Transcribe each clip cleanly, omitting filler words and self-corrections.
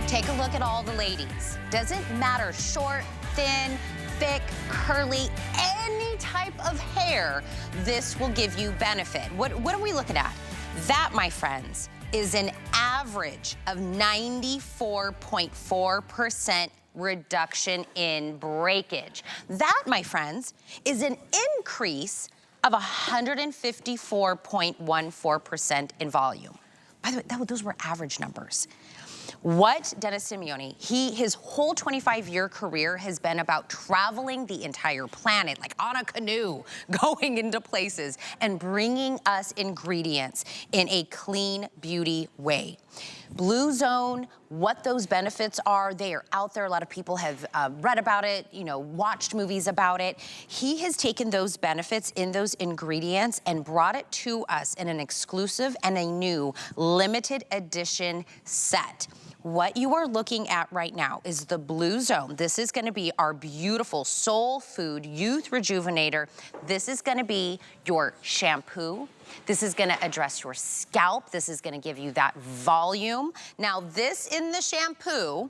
Take a look at all the ladies. Doesn't matter, short, thin, thick, curly, any type of hair, this will give you benefit. What are we looking at? That, my friends, is an average of 94.4% reduction in breakage. That, my friends, is an increase of 154.14% in volume. By the way, those were average numbers. What Dennis Simeone, his whole 25-year career has been about traveling the entire planet, like on a canoe, going into places and bringing us ingredients in a clean beauty way. Blue Zone, what those benefits are, they are out there. A lot of people have read about it, watched movies about it. He has taken those benefits in those ingredients and brought it to us in an exclusive and a new limited edition set. What you are looking at right now is the Blue Zone. This is gonna be our beautiful soul food youth rejuvenator. This is gonna be your shampoo. This is gonna address your scalp. This is gonna give you that volume. Now this in the shampoo,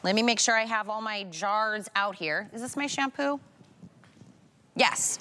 let me make sure I have all my jars out here. Is this my shampoo? Yes.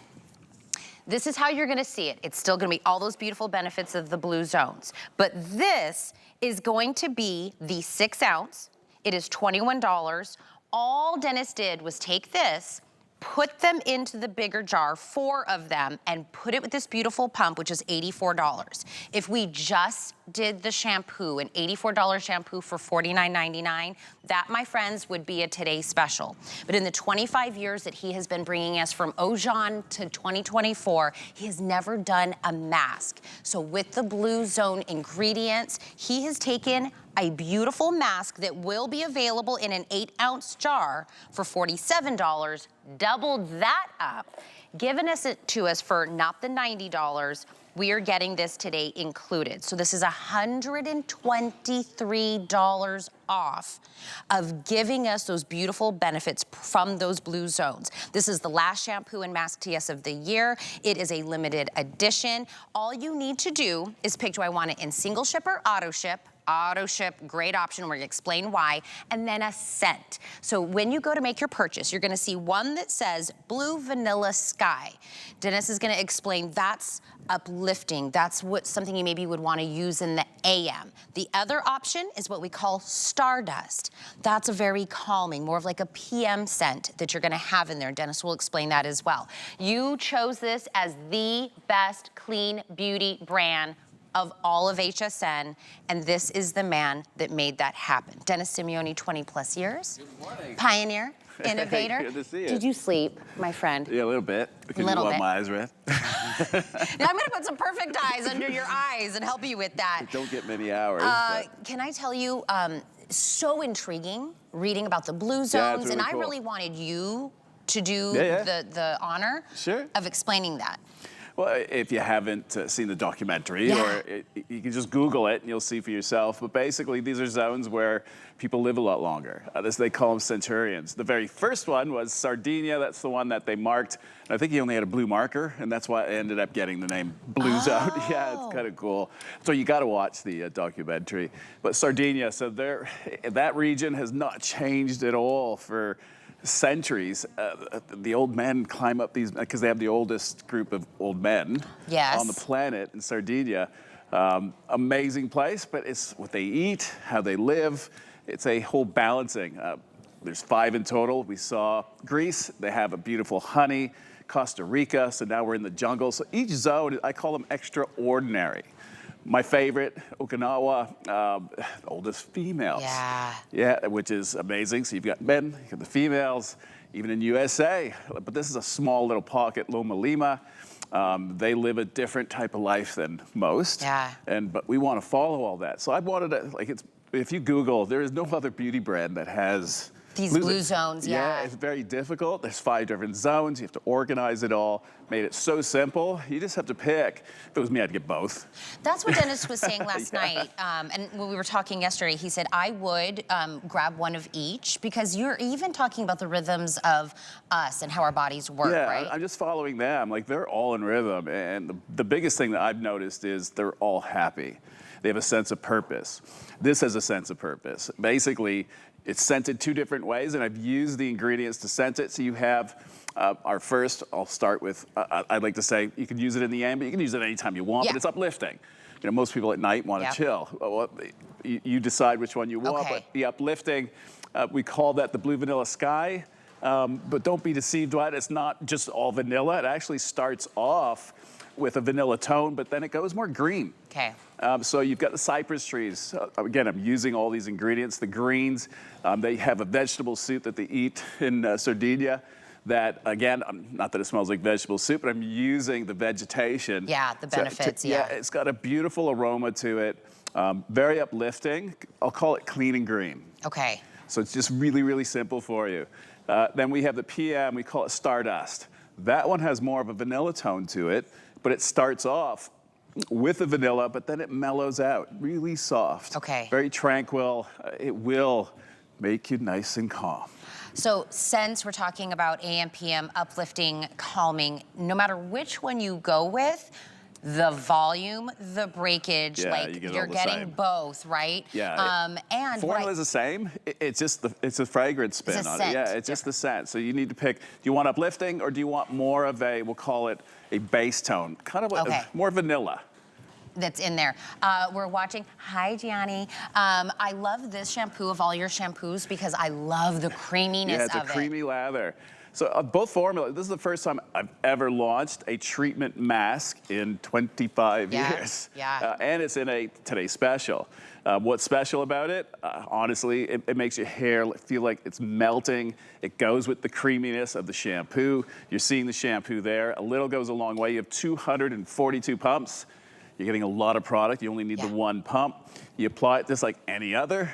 This is how you're gonna see it. It's still gonna be all those beautiful benefits of the Blue Zones. But this is going to be the 6 ounce. It is $21. All Dennis did was take this, put them into the bigger jar, 4 of them, and put it with this beautiful pump, which is $84. If we just did the shampoo, an $84 shampoo for $49.99, that, my friends, would be a Today Special. But in the 25 years that he has been bringing us from Ojan to 2024, he has never done a mask. So with the Blue Zone ingredients, he has taken a beautiful mask that will be available in an 8 ounce jar for $47, doubled that up, given it to us for not the $90, we are getting this today included. So this is $123 off of giving us those beautiful benefits from those Blue Zones. This is the last shampoo and mask TS of the year. It is a limited edition. All you need to do is pick, do I want it in single ship or auto ship? Auto ship, great option. We're gonna explain why. And then a scent. So when you go to make your purchase, you're gonna see one that says Blue Vanilla Sky. Dennis is gonna explain that's uplifting. That's something you maybe would wanna use in the AM. The other option is what we call Stardust. That's a very calming, more of like a PM scent that you're gonna have in there. Dennis will explain that as well. You chose this as the best clean beauty brand of all of HSN, and this is the man that made that happen. Dennis Simeone, 20 plus years. Good morning. Pioneer, innovator. Good to see you. Did you sleep, my friend? Yeah, a little bit. Because little you want bit. my eyes red. Now I'm gonna put some perfect eyes under your eyes and help you with that. Don't get many hours. Can I tell you, so intriguing reading about the Blue Zones, Yeah, it's really and I cool. really wanted you to do Yeah. the honor Sure. of explaining that. Well, if you haven't seen the documentary, Yeah. or you can just Google it and you'll see for yourself. But basically, these are zones where people live a lot longer. They call them centurions. The very first one was Sardinia. That's the one that they marked. And I think he only had a blue marker, and that's why it ended up getting the name Blue Zone. Yeah, it's kind of cool. So you got to watch the documentary. But Sardinia, so that region has not changed at all for centuries. The old men climb up these, because they have the oldest group of old men on the planet in Sardinia. Amazing place, but it's what they eat, how they live. It's a whole balancing. There's 5 in total. We saw Greece. They have a beautiful honey. Costa Rica, so now we're in the jungle. So each zone, I call them extraordinary. My favorite, Okinawa, oldest females. Yeah, which is amazing. So you've got men, you've got the females, even in USA. But this is a small little pocket, Loma Lima. They live a different type of life than most. But we want to follow all that. So I wanted to, if you Google, there is no other beauty brand that has these Blue Zones. Yeah, it's very difficult. There's 5 different zones. You have to organize it all. Made it so simple. You just have to pick. If it was me, I'd get both. That's what Dennis was saying last night. And when we were talking yesterday, he said, I would grab one of each, because you're even talking about the rhythms of us and how our bodies work, right? I'm just following them. Like, they're all in rhythm. And the biggest thing that I've noticed is they're all happy. they have a sense of purpose. This has a sense of purpose. Basically, it's scented 2 different ways, and I've used the ingredients to scent it. So you have our first, I'll start with, I'd like to say, you can use it in the end, but you can use it anytime you want, but it's uplifting. You know, most people at night want to chill. Well, you decide which one you want, but the uplifting, we call that the Blue Vanilla Sky. But don't be deceived by it. It's not just all vanilla. It actually starts off with a vanilla tone, but then it goes more green. Okay. So you've got the cypress trees. Again, I'm using all these ingredients. The greens, they have a vegetable soup that they eat in Sardinia. That, again, not that it smells like vegetable soup, but I'm using the vegetation. Yeah, the benefits, yeah, it's got a beautiful aroma to it. Very uplifting. I'll call it clean and green. Okay. So it's just really, really simple for you. Then we have the PM, we call it Stardust. That one has more of a vanilla tone to it, but it starts off with the vanilla, but then it mellows out, really soft. Okay. Very tranquil. It will make you nice and calm. So scents, we're talking about AM, PM, uplifting, calming. No matter which one you go with, the volume, the breakage, like you're getting both, right? Yeah. And formula is the same. It's just it's a fragrance spin on it. Yeah, it's just the scent. So you need to pick. Do you want uplifting or do you want more of a? We'll call it a base tone, kind of like more vanilla. That's in there. We're watching. Hi, Gianni. I love this shampoo of all your shampoos because I love the creaminess of it. Yeah, it's a creamy lather. So both formulas, this is the first time I've ever launched a treatment mask in 25 years. Yeah. And it's in a today's special. What's special about it? Honestly, it makes your hair feel like it's melting. It goes with the creaminess of the shampoo. You're seeing the shampoo there. A little goes a long way. You have 242 pumps. You're getting a lot of product. You only need the 1 pump. You apply it just like any other.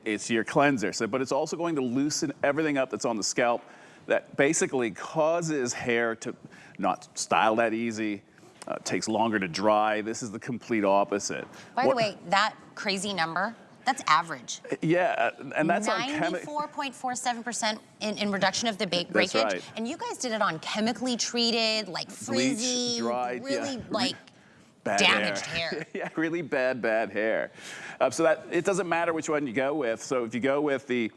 It's your cleanser. So, but it's also going to loosen everything up that's on the scalp that basically causes hair to not style that easy. Takes longer to dry. This is the complete opposite. By the way, that crazy number, that's average. Yeah, and that's on 94.47% in reduction of the breakage. That's right. And you guys did it on chemically treated, like frizzy, dried, really like bad damaged hair. Yeah, really bad hair. So that it doesn't matter which one you go with. So if you go with the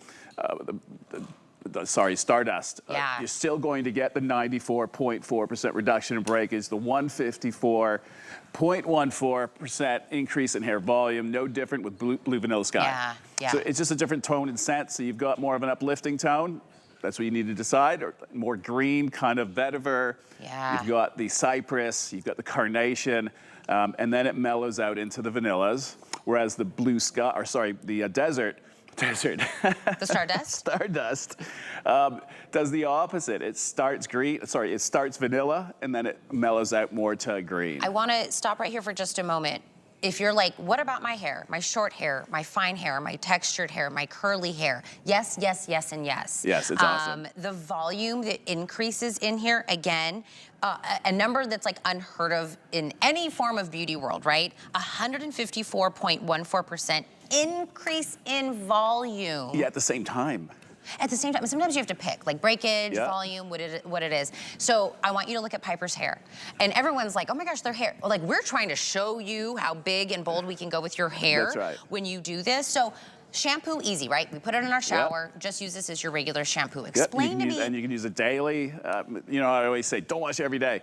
Stardust, you're still going to get the 94.4% reduction in breakage, the 154.14% increase in hair volume, no different with Blue Vanilla Sky. Yeah. So it's just a different tone and scent. So you've got more of an uplifting tone. That's what you need to decide, or more green, kind of vetiver. Yeah. You've got the cypress, you've got the carnation, and then it mellows out into the vanillas. Whereas the the desert. The Stardust? Stardust does the opposite. It starts it starts vanilla, and then it mellows out more to green. I want to stop right here for just a moment. If you're like, what about my hair, my short hair, my fine hair, my textured hair, my curly hair? Yes, yes, yes, and yes. Yes, it's awesome. The volume that increases in here, again, a number that's like unheard of in any form of beauty world, right? 154.14% increase in volume. Yeah, at the same time. At the same time, sometimes you have to pick, like breakage, volume, what it is. So I want you to look at Piper's hair. And everyone's like, oh my gosh, their hair. Like, we're trying to show you how big and bold we can go with your hair when you do this. So shampoo, easy, right? We put it in our shower. Just use this as your regular shampoo. Explain to me. And you can use it daily. You know, I always say, don't wash it every day.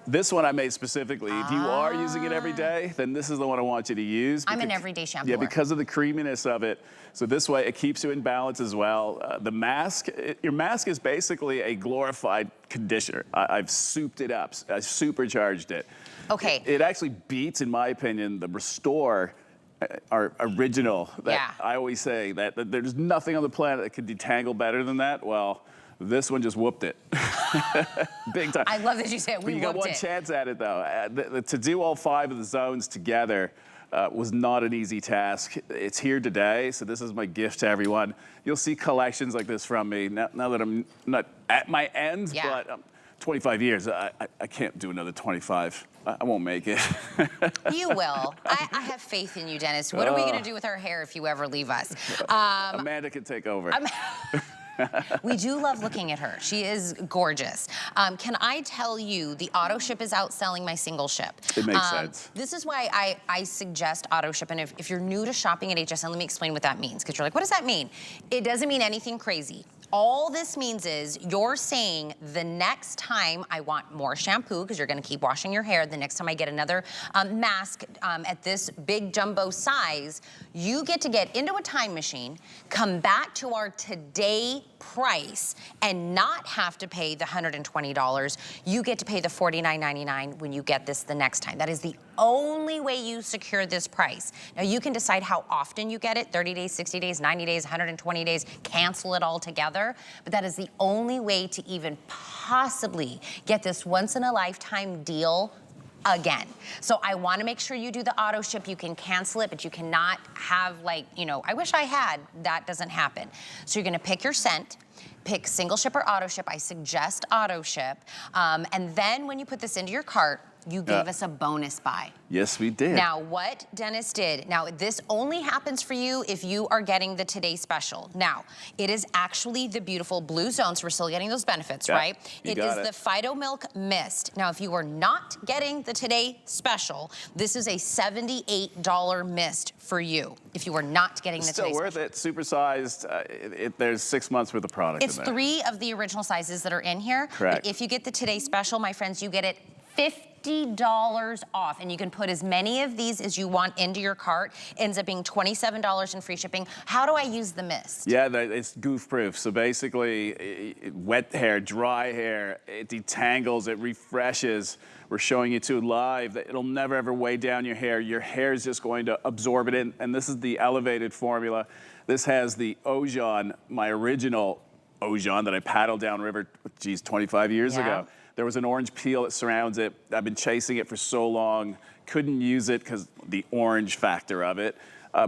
This one I made specifically. If you are using it every day, then this is the one I want you to use. I'm an everyday shampoo. Yeah, because of the creaminess of it. So this way, it keeps you in balance as well. The mask, your mask is basically a glorified conditioner. I've souped it up. I've supercharged it. Okay. It actually beats, in my opinion, the Restore, our original. I always say that there's nothing on the planet that could detangle better than that. Well, this one just whooped it. Big time. I love that you said we whooped it. You got one chance at it, though. To do all 5 of the zones together was not an easy task. It's here today, so this is my gift to everyone. You'll see collections like this from me. Now that I'm not at my end, but 25 years, I can't do another 25. I won't make it. You will. I have faith in you, Dennis. What are we going to do with our hair if you ever leave us? Amanda can take over. We do love looking at her. She is gorgeous. Can I tell you, the auto ship is outselling my single ship. It makes sense. This is why I suggest auto ship. And if you're new to shopping at HSN, let me explain what that means. Because you're like, what does that mean? It doesn't mean anything crazy. All this means is you're saying the next time I want more shampoo, because you're gonna keep washing your hair, the next time I get another mask at this big jumbo size, you get to get into a time machine, come back to our today price, and not have to pay the $120. You get to pay the $49.99 when you get this the next time. That is the only way you secure this price. Now you can decide how often you get it, 30 days, 60 days, 90 days, 120 days, cancel it all together. But that is the only way to even possibly get this once in a lifetime deal again. So I want to make sure you do the auto ship. You can cancel it, but you cannot have, like, you know, I wish I had. That doesn't happen. So you're going to pick your scent. Pick single ship or auto ship. I suggest auto ship. And then when you put this into your cart, you gave us a bonus buy. Yes, we did. Now, what Dennis did, now this only happens for you if you are getting the Today Special. Now, it is actually the beautiful blue zone, so we're still getting those benefits, right? It is the Fido Milk Mist. Now, if you are not getting the Today Special, this is a $78 mist for you. If you are not getting the Today Special. Still worth it, supersized. There's 6 months worth of product It's in there. 3 of the original sizes that are in here. Correct. But if you get the Today Special, my friends, you get it $50 off, and you can put as many of these as you want into your cart. Ends up being $27 in free shipping. How do I use the mist? Yeah, it's goof proof. So basically, wet hair, dry hair, it detangles, it refreshes. We're showing you too live that it'll never ever weigh down your hair. Your hair is just going to absorb it in, and this is the elevated formula. This has the Ojon, my original Ojon that I paddled down river, 25 years ago. There was an orange peel that surrounds it. I've been chasing it for so long. Couldn't use it because the orange factor of it.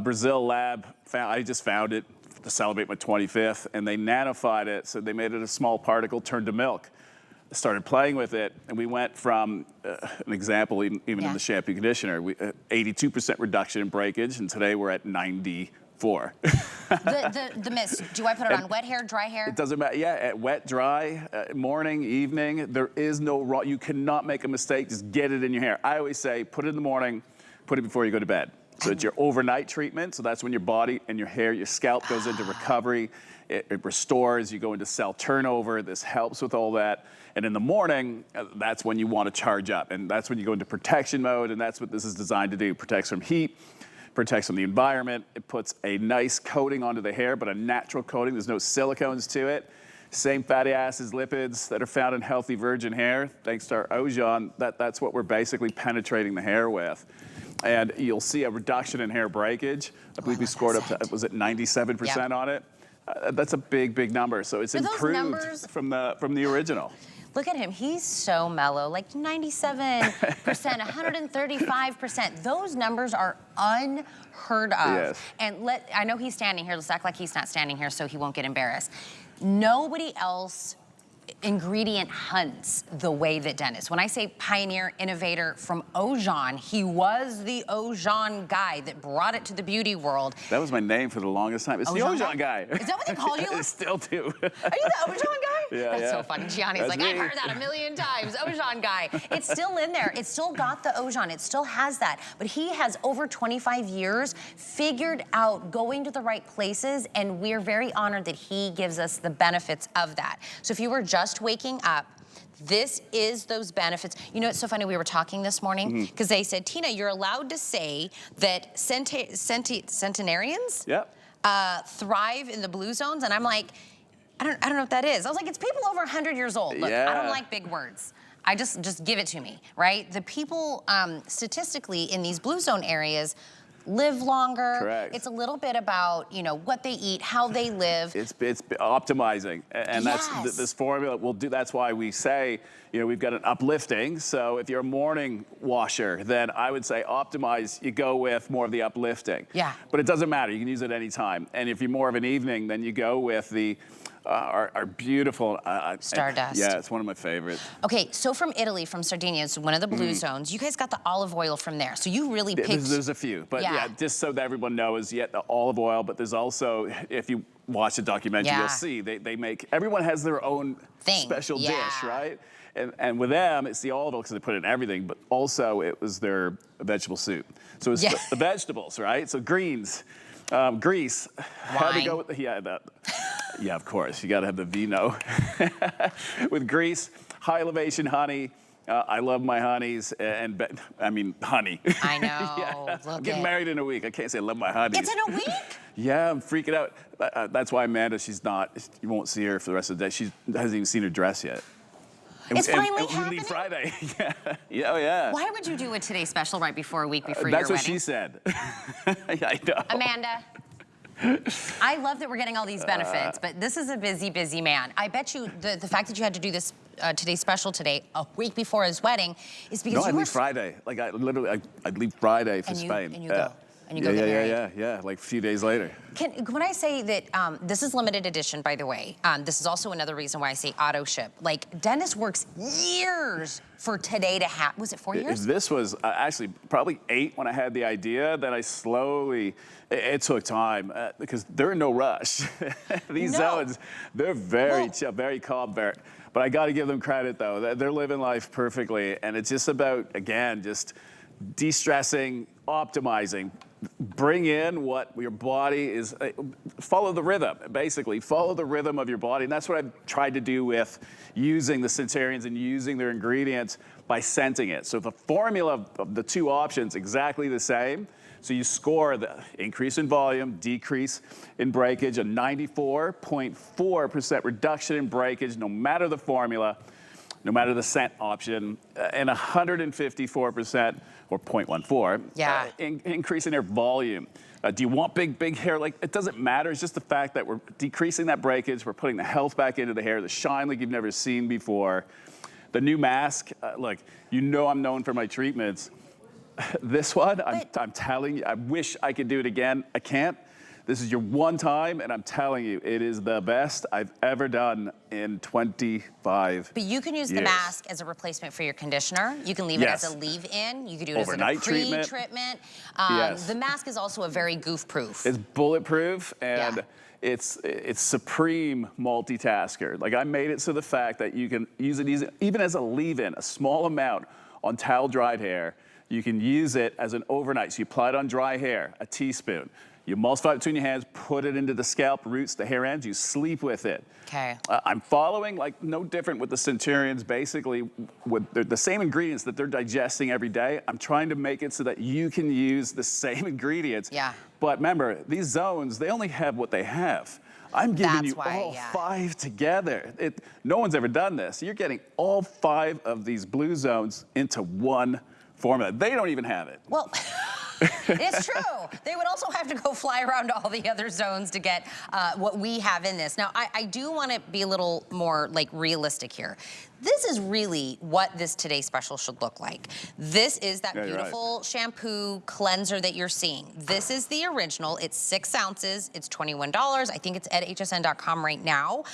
Brazil Lab, I just found it to celebrate my 25th, and they nanofied it, so they made it a small particle turned to milk. I started playing with it, and we went from, an example, even in the shampoo conditioner, 82% reduction in breakage, and today we're at 94. The mist, do I put it on wet hair, dry hair? It doesn't matter. Yeah, wet, dry, morning, evening. There is no wrong. You cannot make a mistake. Just get it in your hair. I always say, put it in the morning, put it before you go to bed. So it's your overnight treatment. So that's when your body and your hair, your scalp goes into recovery. It restores. You go into cell turnover. This helps with all that. And in the morning, that's when you want to charge up. And that's when you go into protection mode. And that's what this is designed to do. Protects from heat. Protects from the environment. It puts a nice coating onto the hair, but a natural coating. There's no silicones to it. Same fatty acids, lipids that are found in healthy virgin hair. Thanks to our Ojon, that's what we're basically penetrating the hair with. And you'll see a reduction in hair breakage. I believe we scored up to, was it 97% on it? That's a big, big number. So it's improved from the original. Look at him, he's so mellow, like 97%, 135%. Those numbers are unheard of. Yes. And I know he's standing here, let's act like he's not standing here so he won't get embarrassed. Nobody else ingredient hunts the way that Dennis. When I say pioneer, innovator from Ojon, he was the Ojon guy that brought it to the beauty world. That was my name for the longest time. It's the Ojon guy. Is that what they call you? I still do. Are you the Ojon guy? Yeah, That's so funny. Gianni's like, I've heard that a million times. Ojon guy. It's still in there. It's still got the Ojon. It still has that. But he has over 25 years figured out going to the right places, and we're very honored that he gives us the benefits of that. So if you were just waking up, this is those benefits. You know, it's so funny, we were talking this morning because they said, Tina, you're allowed to say that centenarians thrive in the blue zones. And I'm like, I don't know what that is. I was like, it's people over 100 years old. Look, I don't like big words. I just give it to me, right? The people statistically in these blue zone areas live longer. Correct. It's a little bit about, you know, what they eat, how they live. It's optimizing, and that's this formula will do. That's why we say, you know, we've got an uplifting. So if you're a morning washer, then I would say optimize. You go with more of the uplifting. Yeah. But it doesn't matter. You can use it any time. And if you're more of an evening, then you go with the are beautiful. Stardust. Yeah, it's one of my favorites. Okay, so from Italy, from Sardinia, it's one of the blue zones. You guys got the olive oil from there, so you really picked. There's a few, but yeah, just so that everyone knows, the olive oil, but there's also, if you watch the documentary, you'll see they make, everyone has their own special dish, right? And with them, it's the olive oil because they put it in everything, but also it was their vegetable soup. So it's the vegetables, right? So greens, grease. How to go with yeah, of course, you got to have the vino. With grease, high elevation honey. I love my honeys, I mean, honey. I know. I'm getting married in a week. I can't say I love my honeys. It's in a week? Yeah, I'm freaking out. That's why Amanda, you won't see her for the rest of the day. She hasn't even seen her dress yet. It's finally happening? We leave Friday. Yeah. Why would you do a Today Special right before a week before your wedding? That's what wedding? she said. I know. Amanda, I love that we're getting all these benefits, but this is a busy, busy man. I bet you the fact that you had to do this Today Special today, a week before his wedding, is because I'd leave Friday. Like, I'd leave Friday for Spain. And you go. And you go get married. Yeah, like a few days later. When I say that this is limited edition, by the way, this is also another reason why I say auto ship. Like, Dennis works years for today to have, was it 4 years? This was actually probably 8 when I had the idea. Then I slowly, it took time because they're in no rush. These zones, they're very chill, very calm, but I got to give them credit though. They're living life perfectly. And it's just about, again, just de-stressing, optimizing, bring in what your body is, follow the rhythm, basically. Follow the rhythm of your body. And that's what I've tried to do with using the Centurions and using their ingredients by scenting it. So the formula of the 2 options, exactly the same. So you score the increase in volume, decrease in breakage, a 94.4% reduction in breakage, no matter the formula, no matter the scent option, and 154%, or 0.14, increase in hair volume. Do you want big hair? Like, it doesn't matter. It's just the fact that we're decreasing that breakage. We're putting the health back into the hair, the shine like you've never seen before. The new mask, look, you know I'm known for my treatments. This one, I'm telling you, I wish I could do it again. I can't. This is your one time, and I'm telling you, it is the best I've ever done in 25 But you can use the mask as a replacement for your conditioner. You can leave it as a leave-in. You can do it overnight as a pre-treatment. The mask is also a very goof-proof. It's bulletproof, and it's supreme multitasker. Like, I made it so the fact that you can use it even as a leave-in, a small amount on towel-dried hair. You can use it as an overnight. So you apply it on dry hair, a teaspoon. You emulsify it between your hands, put it into the scalp, roots, the hair ends, you sleep with it. Okay. I'm following, like, no different with the Centurions, basically, with the same ingredients that they're digesting every day. I'm trying to make it so that you can use the same ingredients. Yeah. But remember, these zones, they only have what they have. I'm giving you all 5 together. No one's ever done this. You're getting all 5 of these blue zones into one formula. They don't even have it. Well, it's true. They would also have to go fly around to all the other zones to get what we have in this. Now, I do want to be a little more, like, realistic here. This is really what this Today Special should look like. This is that beautiful shampoo cleanser that you're seeing. This is the original. It's 6 ounces. It's $21. I think it's at hsn.com right now.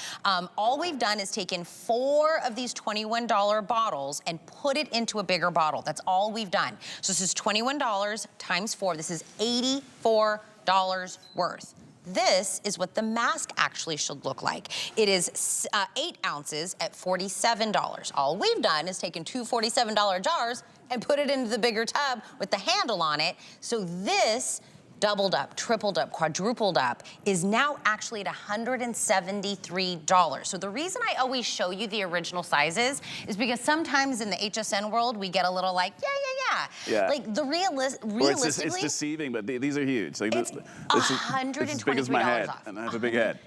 All we've done is taken 4 of these $21 bottles and put it into a bigger bottle. That's all we've done. So this is $21 times 4. This is $84 worth. This is what the mask actually should look like. It is 8 ounces at $47. All we've done is taken 2 $47 jars and put it into the bigger tub with the handle on it. So this doubled up, tripled up, quadrupled up, is now actually at $173. So the reason I always show you the original sizes is because sometimes in the HSN world, we get a little like, yeah. Like, the realistically... It's deceiving, but these are huge. Like, it's $123 as big as my head, off. and I have a big head.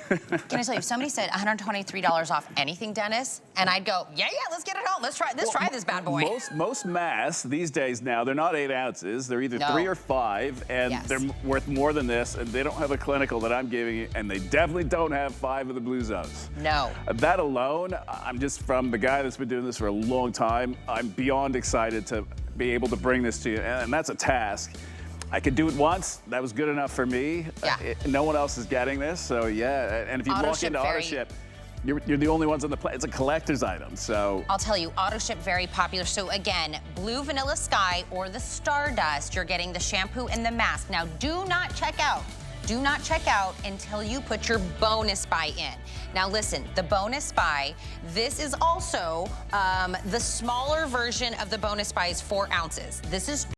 Can I tell you, if somebody said $123 off anything, Dennis, and I'd go, yeah, let's get it home. Let's try this bad boy. Most masks these days now, they're not 8 ounces. They're either 3 or 5, and they're worth more than this, and they don't have a clinical that I'm giving you, and they definitely don't have 5 of the blue zones. No. That alone, I'm just, from the guy that's been doing this for a long time, I'm beyond excited to be able to bring this to you, and that's a task. I could do it once. That was good enough for me. Yeah. No one else is getting this, so yeah. And if you walk into AutoShip, you're the only ones on the planet. It's a collector's item, so. I'll tell you, AutoShip, very popular. So again, Blue Vanilla Sky or the Stardust, you're getting the shampoo and the mask. Now, do not check out. Do not check out until you put your bonus buy in. Now listen, the bonus buy, this is also the smaller version of the bonus buy is 4 ounces. This is